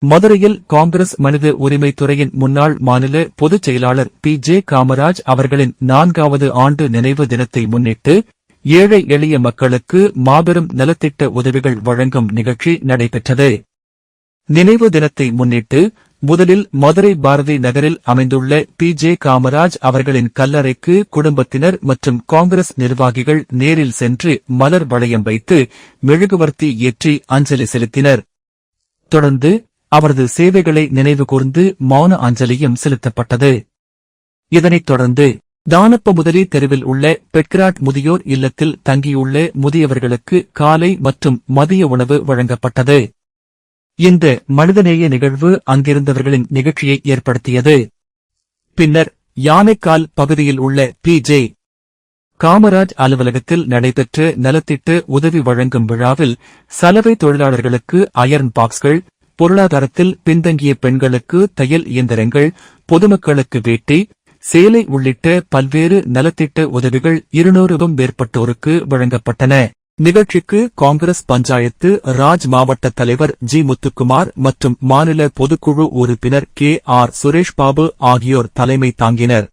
மதுரையில் காங்கிரஸ் மனித உரிமைத் துறையின் முன்னாள் மாநில பொதுச் செயலாளர் பி.ஜே. காமராஜ் அவர்களின் 4வது ஆண்டு நினைவு தினத்தை முன்னிட்டு ஏழை எளிய மக்களுக்கு மாபெரும் நலத்திட்ட உதவிகள் வழங்கும் நிகழ்ச்சி நடைபெற்றது. நினைவு தினத்தை முன்னிட்டு முதலில் மதுரை பாரதி நகரில் அமைந்துள்ள பி.ஜே. காமராஜ் அவர்களின் கல்லறைக்கு குடும்பத்தினர் மற்றும் காங்கிரஸ் நிர்வாகிகள் நேரில் சென்று மலர் வளையம் வைத்து மெழுகுவர்த்தி ஏற்றி அஞ்சலி செலுத்தினர். தொடர்ந்து அவரது சேவைகளை நினைவுகூர்ந்து மௌன அஞ்சலியும் செலுத்தப்பட்டது. இதனைத் தொடர்ந்து தானப்பமுதலி தெருவில் உள்ள பெட்கிராட் முதியோர் இல்லத்தில் தங்கியுள்ள முதியவர்களுக்கு காலை மற்றும் மதிய உணவு வழங்கப்பட்டது. இந்த மனிதநேய நிகழ்வு அங்கிருந்தவர்களின் நிகழ்ச்சியை ஏற்படுத்தியது. பின்னர் யானைக்கால் பகுதியில் உள்ள பி.ஜே. காமராஜ் அலுவலகத்தில் நடைபெற்ற நலத்திட்ட உதவி வழங்கும் விழாவில் சலவை தொழிலாளர்களுக்கு அயர்ன் பாக்ஸ்கள், பொருளாதாரத்தில் பின்தங்கிய பெண்களுக்கு தையல் இயந்திரங்கள், பொதுமக்களுக்கு வேட்டி, சேலை உள்ளிட்ட பல்வேறு நலத்திட்ட உதவிகள் 200க்கும் மேற்பட்டோருக்கு வழங்கப்பட்டன. நிகழ்ச்சிக்கு காங்கிரஸ் பஞ்சாயத்து ராஜ் மாவட்ட தலைவர் ஜி. முத்துக்குமார் மற்றும் மாநில பொதுக்குழு உறுப்பினர் கே.ஆர். சுரேஷ் பாபு ஆகியோர் தலைமை தாங்கினர்.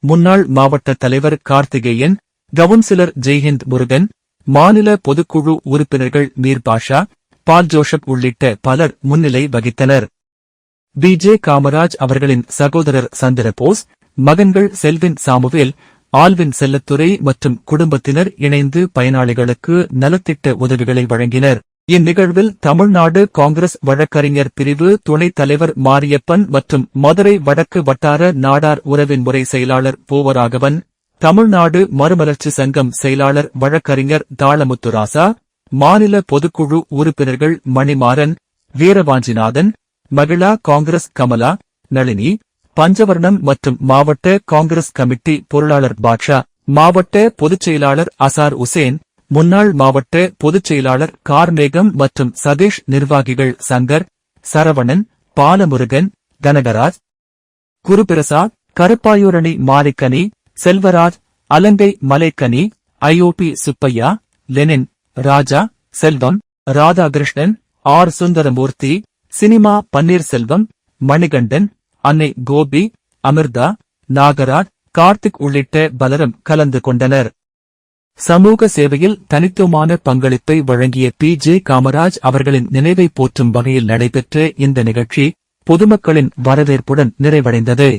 முன்னாள் மாவட்ட தலைவர் கார்த்திகேயன், கவுன்சிலர் ஜெய்ஹிந்த் முருகன், மாநில பொதுக்குழு உறுப்பினர்கள் மீர் பாஷா, பால் ஜோஷப் உள்ளிட்ட பலர் முன்னிலை வகித்தனர். பி.ஜே. காமராஜ் அவர்களின் சகோதரர் சந்திரபோஸ், மகன்கள் செல்வின் சாமுவேல், ஆல்வின் செல்லத்துரை மற்றும் குடும்பத்தினர் இணைந்து பயனாளிகளுக்கு நலத்திட்ட உதவிகளை வழங்கினர். இந்நிகழ்வில் தமிழ்நாடு காங்கிரஸ் வழக்கறிஞர் பிரிவு துணைத் தலைவர் மாரியப்பன் மற்றும் மதுரை வடக்கு வட்டார நாடார் உறவின் முறை செயலாளர் பூவராகவன், தமிழ்நாடு மறுமலர்ச்சி சங்கம் செயலாளர் வழக்கறிஞர் தாளமுத்துராசா, மாநில பொதுக்குழு உறுப்பினர்கள் மணிமாறன், வீரவாஞ்சிநாதன், மகிழா காங்கிரஸ் கமலா, நளினி, பஞ்சவர்ணம் மற்றும் மாவட்ட காங்கிரஸ் கமிட்டி பொருளாளர் பாட்ஷா, மாவட்ட பொதுச் செயலாளர் அசார் உசேன், முன்னாள் மாவட்ட பொதுச் செயலாளர் கார்மேகம் மற்றும் சதீஷ் நிர்வாகிகள் சங்கர், சரவணன், பாலமுருகன், கனகராஜ், குருபிரசாத், கருப்பாயூரணி மாரிக்கனி, செல்வராஜ், அலங்கை மலைக்கனி, ஐ.ஓ.பி. சுப்பையா, லெனின், ராஜா, செல்வம், ராதாகிருஷ்ணன், ஆர். சுந்தரமூர்த்தி, சினிமா பன்னீர்செல்வம், மணிகண்டன், அன்னை கோபி, அமிர்தா, நாகராஜ், கார்த்திக் உள்ளிட்ட பலரும் கலந்து கொண்டனர். சமூக சேவையில் தனித்துவமான பங்களிப்பை வழங்கிய பி.ஜே. காமராஜ் அவர்களின் நினைவை போற்றும் வகையில் நடைபெற்ற இந்த நிகழ்ச்சி பொதுமக்களின் வரவேற்புடன் நிறைவடைந்தது.